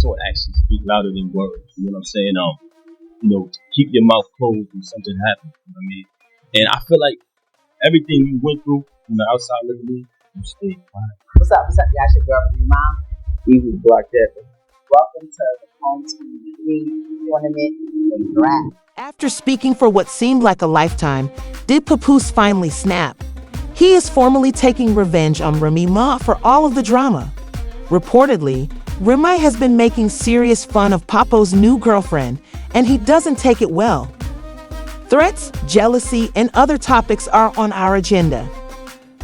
Taught actions speak louder than words. You know what I'm saying? Keep your mouth closed when something happens. You know what I mean? And I feel like everything you went through from the outside looking in, you stayed quiet. What's up? Y'all, it's your girl, Remy Ma. Eazy Black Captain. Welcome to the Home Team Tournament and Draft. After speaking for what seemed like a lifetime, did Papoose finally snap? He is formally taking revenge on Remy Ma for all of the drama. Reportedly, Remy has been making serious fun of Papoose's new girlfriend, and he doesn't take it well. Threats, jealousy, and other topics are on our agenda.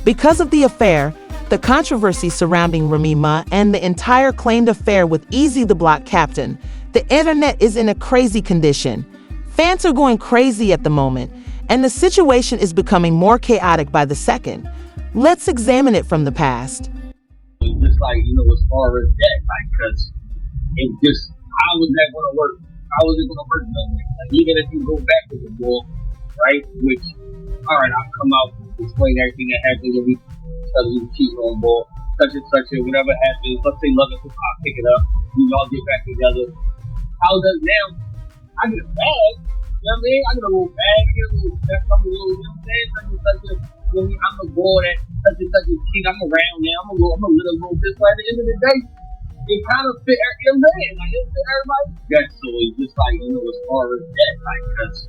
Because of the affair, the controversy surrounding Remy Ma, and the entire claimed affair with Eazy the Block Captain, the internet is in a crazy condition. Fans are going crazy at the moment, and the situation is becoming more chaotic by the second. Let's examine it from the past. Just like, as far as that, like, because it just, how was that going to work? How was it going to work? Like, even if you go back to the ball, right, which, all right, I'll come out and explain everything that happened when we cheating on ball, such and such, and whatever happens, let's say Love and Hip Hop pick it up, we all get back together. How does now, I get a bag, you know what I mean? I get a little bag, I get a little, you know what I'm saying? Such and such, I'm a boy that such and such a kid, I'm around now, I'm a little bit, but at the end of the day, it kind of fit everybody, like, it fit everybody. Yeah, so it's just like, as far as that, like, because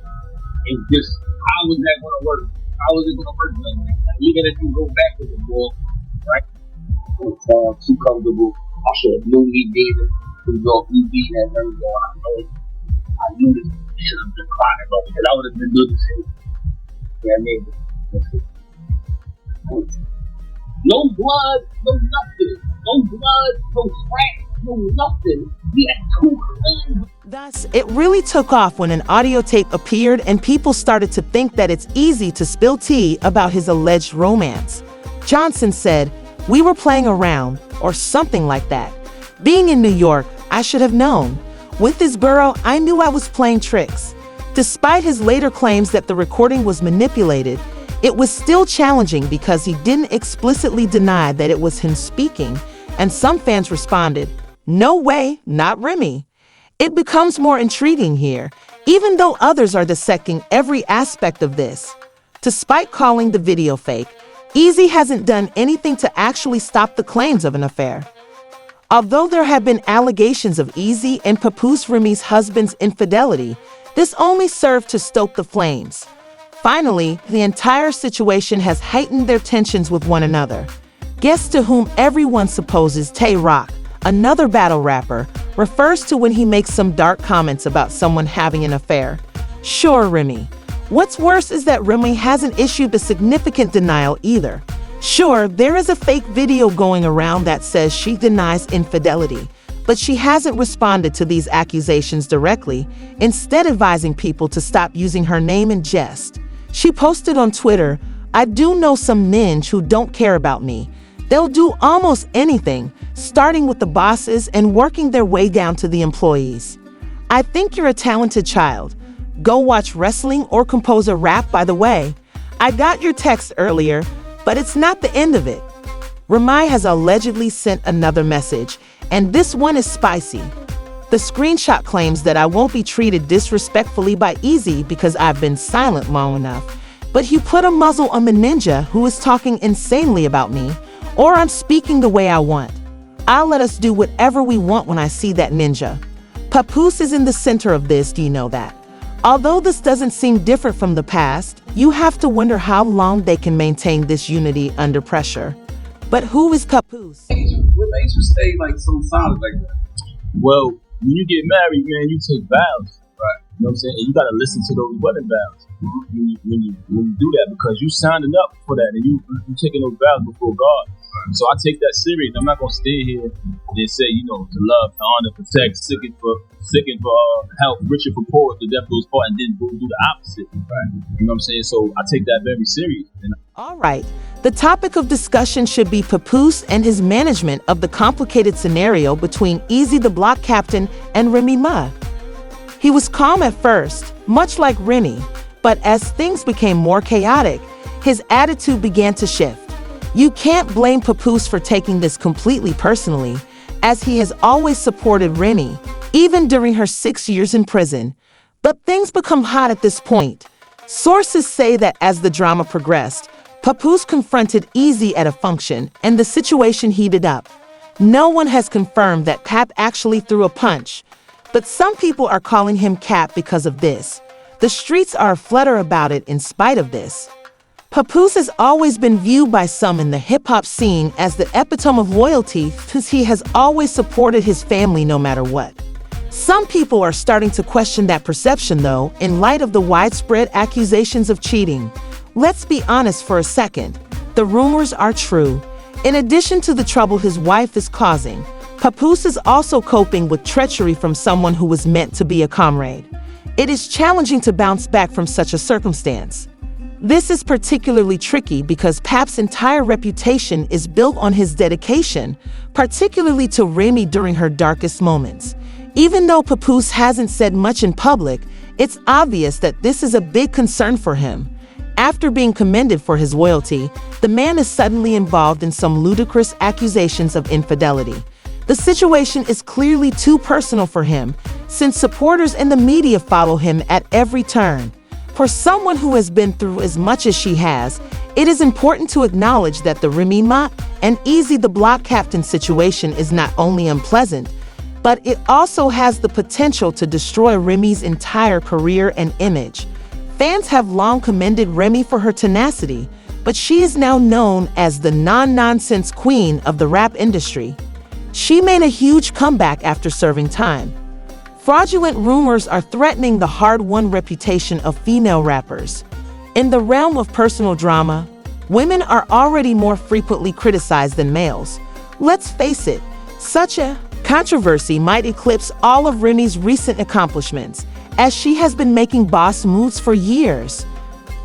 it's just, how was that going to work? How was it going to work? Like, even if you go back to the ball, right? It's too comfortable. I should have knew he did it. He was he beat that very well. I knew this should have been crying about it, because I would have been doing the same. Yeah, I mean, no blood, no nothing. No blood, no scratch, no nothing. We had two clean. Thus, it really took off when an audio tape appeared and people started to think that it's easy to spill tea about his alleged romance. Johnson said, "We were playing around," or something like that. "Being in New York, I should have known. With this borough, I knew I was playing tricks." Despite his later claims that the recording was manipulated, it was still challenging because he didn't explicitly deny that it was him speaking, and some fans responded, "No way, not Remy." It becomes more intriguing here, even though others are dissecting every aspect of this. Despite calling the video fake, Eazy hasn't done anything to actually stop the claims of an affair. Although there have been allegations of Eazy and Papoose Remy's husband's infidelity, this only served to stoke the flames. Finally, the entire situation has heightened their tensions with one another. Guess to whom everyone supposes Tay Rock, another battle rapper, refers to when he makes some dark comments about someone having an affair. Sure, Remy. What's worse is that Remy hasn't issued a significant denial either. Sure, there is a fake video going around that says she denies infidelity, but she hasn't responded to these accusations directly, instead advising people to stop using her name in jest. She posted on Twitter, "I do know some ninjas who don't care about me. They'll do almost anything, starting with the bosses and working their way down to the employees. I think you're a talented child. Go watch wrestling or compose a rap, by the way. I got your text earlier, but it's not the end of it." Remy has allegedly sent another message, and this one is spicy. The screenshot claims that I won't be treated disrespectfully by Eazy because I've been silent long enough, but he put a muzzle on the ninja who is talking insanely about me, or I'm speaking the way I want. I'll let us do whatever we want when I see that ninja. Papoose is in the center of this, do you know that? Although this doesn't seem different from the past, you have to wonder how long they can maintain this unity under pressure. But who is Papoose? What makes you stay like so solid like that? Well, when you get married, man, you take vows, right? You know what I'm saying? And you gotta listen to those wedding vows when you do that, because you signing up for that and you taking those vows before God. So I take that serious. I'm not gonna stay here and say, to love, to honor, protect, sicken for help, richer for poor, the death goes far, and then go do the opposite. Right? You know what I'm saying? So I take that very serious. All right. The topic of discussion should be Papoose and his management of the complicated scenario between Eazy the Block Captain and Remy Ma. He was calm at first, much like Remy, but as things became more chaotic, his attitude began to shift. You can't blame Papoose for taking this completely personally. as he has always supported Remy, even during her 6 years in prison. But things become hot at this point. Sources say that as the drama progressed, Papoose confronted Eazy at a function, and the situation heated up. No one has confirmed that Pap actually threw a punch, but some people are calling him Cap because of this. The streets are aflutter about it in spite of this. Papoose has always been viewed by some in the hip-hop scene as the epitome of loyalty since he has always supported his family no matter what. Some people are starting to question that perception though, in light of the widespread accusations of cheating. Let's be honest for a second. The rumors are true. In addition to the trouble his wife is causing, Papoose is also coping with treachery from someone who was meant to be a comrade. It is challenging to bounce back from such a circumstance. This is particularly tricky because Pap's entire reputation is built on his dedication, particularly to Remy during her darkest moments. Even though Papoose hasn't said much in public, it's obvious that this is a big concern for him. After being commended for his loyalty, the man is suddenly involved in some ludicrous accusations of infidelity. The situation is clearly too personal for him, since supporters and the media follow him at every turn. For someone who has been through as much as she has, it is important to acknowledge that the Remy Ma and Eazy the Block Captain situation is not only unpleasant, but it also has the potential to destroy Remy's entire career and image. Fans have long commended Remy for her tenacity, but she is now known as the non-nonsense queen of the rap industry. She made a huge comeback after serving time. Fraudulent rumors are threatening the hard-won reputation of female rappers. In the realm of personal drama, women are already more frequently criticized than males. Let's face it, such a controversy might eclipse all of Remy's recent accomplishments, as she has been making boss moves for years.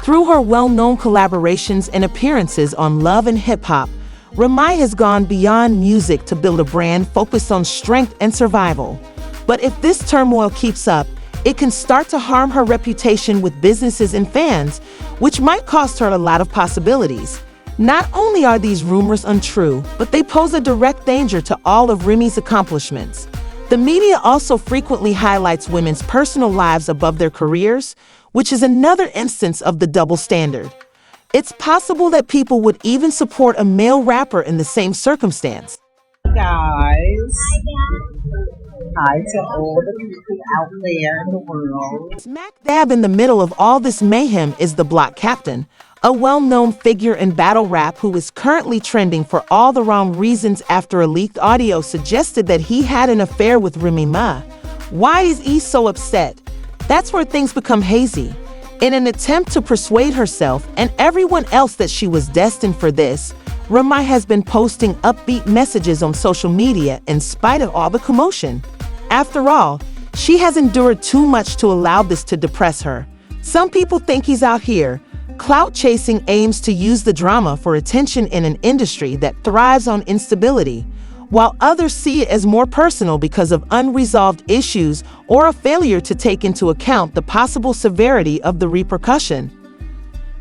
Through her well-known collaborations and appearances on Love and Hip Hop, Remy has gone beyond music to build a brand focused on strength and survival. But if this turmoil keeps up, it can start to harm her reputation with businesses and fans, which might cost her a lot of possibilities. Not only are these rumors untrue, but they pose a direct danger to all of Remy's accomplishments. The media also frequently highlights women's personal lives above their careers, which is another instance of the double standard. It's possible that people would even support a male rapper in the same circumstance. Guys. Hi to all the people out there in the world. Smack dab in the middle of all this mayhem is the Block Captain, a well-known figure in battle rap who is currently trending for all the wrong reasons after a leaked audio suggested that he had an affair with Remy Ma. Why is he so upset? That's where things become hazy. In an attempt to persuade herself and everyone else that she was destined for this, Remy has been posting upbeat messages on social media in spite of all the commotion. After all, she has endured too much to allow this to depress her. Some people think he's out here. Clout chasing aims to use the drama for attention in an industry that thrives on instability, while others see it as more personal because of unresolved issues or a failure to take into account the possible severity of the repercussion.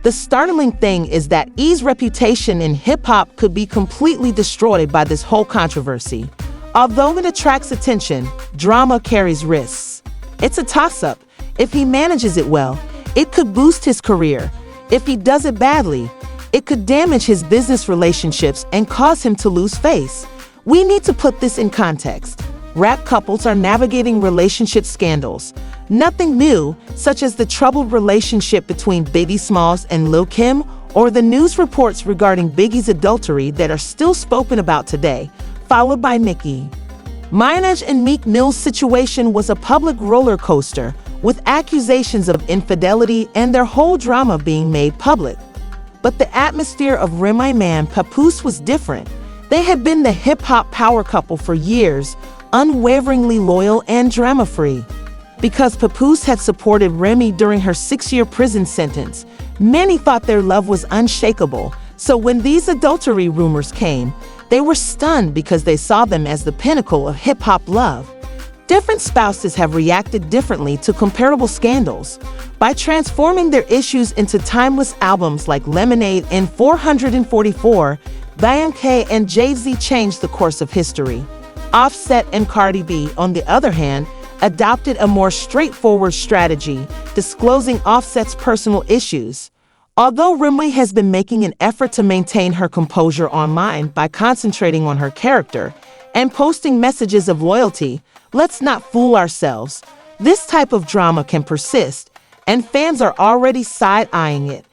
The startling thing is that Eazy's reputation in hip-hop could be completely destroyed by this whole controversy. Although it attracts attention, drama carries risks. It's a toss-up. If he manages it well, it could boost his career. If he does it badly, it could damage his business relationships and cause him to lose face. We need to put this in context. Rap couples are navigating relationship scandals. Nothing new, such as the troubled relationship between Biggie Smalls and Lil' Kim, or the news reports regarding Biggie's adultery that are still spoken about today, followed by Nicki Minaj and Meek Mill's situation was a public roller coaster, with accusations of infidelity and their whole drama being made public. But the atmosphere of Remy Ma and Papoose was different. They had been the hip-hop power couple for years, unwaveringly loyal and drama-free. Because Papoose had supported Remy during her 6-year prison sentence, many thought their love was unshakable. So when these adultery rumors came, they were stunned because they saw them as the pinnacle of hip-hop love. Different spouses have reacted differently to comparable scandals. By transforming their issues into timeless albums like Lemonade and 444, Beyonce and Jay-Z changed the course of history. Offset and Cardi B, on the other hand, adopted a more straightforward strategy, disclosing Offset's personal issues. Although Remy has been making an effort to maintain her composure online by concentrating on her character and posting messages of loyalty, let's not fool ourselves. This type of drama can persist, and fans are already side-eyeing it.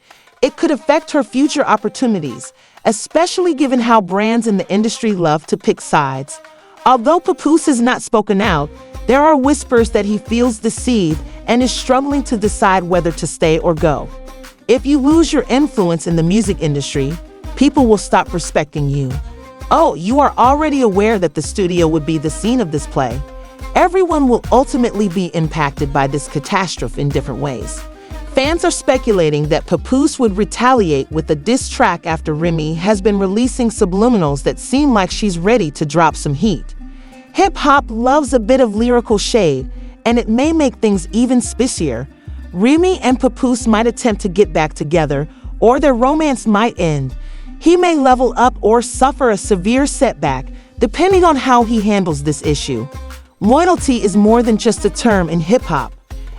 It could affect her future opportunities, especially given how brands in the industry love to pick sides. Although Papoose has not spoken out, there are whispers that he feels deceived and is struggling to decide whether to stay or go. If you lose your influence in the music industry, people will stop respecting you. Oh, you are already aware that the studio would be the scene of this play. Everyone will ultimately be impacted by this catastrophe in different ways. Fans are speculating that Papoose would retaliate with a diss track after Remy has been releasing subliminals that seem like she's ready to drop some heat. Hip-hop loves a bit of lyrical shade, and it may make things even spicier. Remy and Papoose might attempt to get back together, or their romance might end. He may level up or suffer a severe setback, depending on how he handles this issue. Loyalty is more than just a term in hip-hop.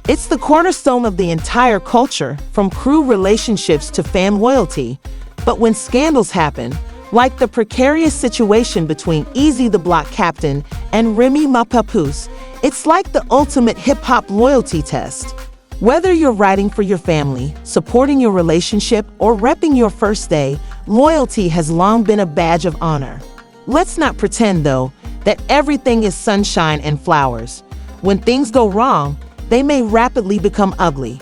It's the cornerstone of the entire culture, from crew relationships to fan loyalty. But when scandals happen, like the precarious situation between Eazy the Block Captain and Remy Ma Papoose, it's like the ultimate hip-hop loyalty test. Whether you're writing for your family, supporting your relationship, or repping your first day, loyalty has long been a badge of honor. Let's not pretend, though, that everything is sunshine and flowers. When things go wrong, they may rapidly become ugly.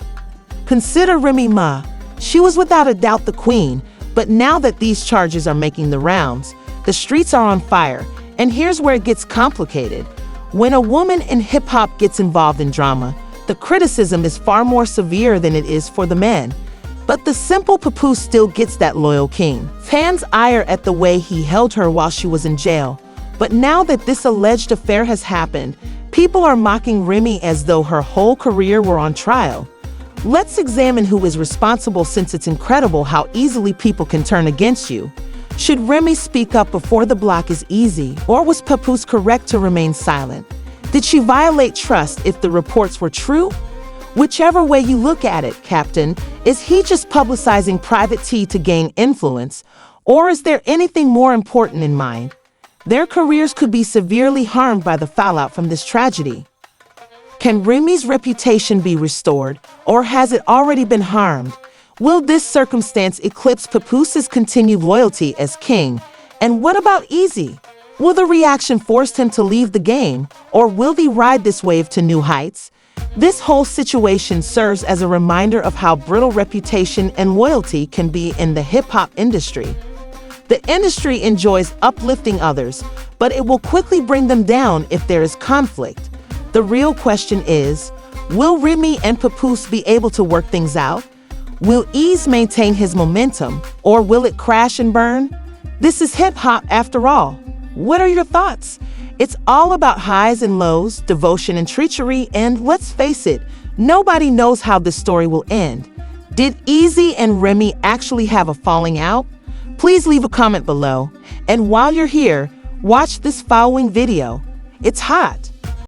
Consider Remy Ma. She was without a doubt the queen, but now that these charges are making the rounds, the streets are on fire, and here's where it gets complicated. When a woman in hip-hop gets involved in drama, the criticism is far more severe than it is for the men. But the simple Papoose still gets that loyal king. Fans ire at the way he held her while she was in jail. But now that this alleged affair has happened, people are mocking Remy as though her whole career were on trial. Let's examine who is responsible, since it's incredible how easily people can turn against you. Should Remy speak up before the block is easy, or was Papoose correct to remain silent? Did she violate trust if the reports were true? Whichever way you look at it, Captain, is he just publicizing private tea to gain influence, or is there anything more important in mind? Their careers could be severely harmed by the fallout from this tragedy. Can Remy's reputation be restored, or has it already been harmed? Will this circumstance eclipse Papoose's continued loyalty as king? And what about Eazy? Will the reaction force him to leave the game, or will he ride this wave to new heights? This whole situation serves as a reminder of how brittle reputation and loyalty can be in the hip-hop industry. The industry enjoys uplifting others, but it will quickly bring them down if there is conflict. The real question is, will Remy and Papoose be able to work things out? Will Eazy maintain his momentum, or will it crash and burn? This is hip-hop after all. What are your thoughts? It's all about highs and lows, devotion and treachery, and let's face it, nobody knows how this story will end. Did Eazy and Remy actually have a falling out? Please leave a comment below. And while you're here, watch this following video. It's hot.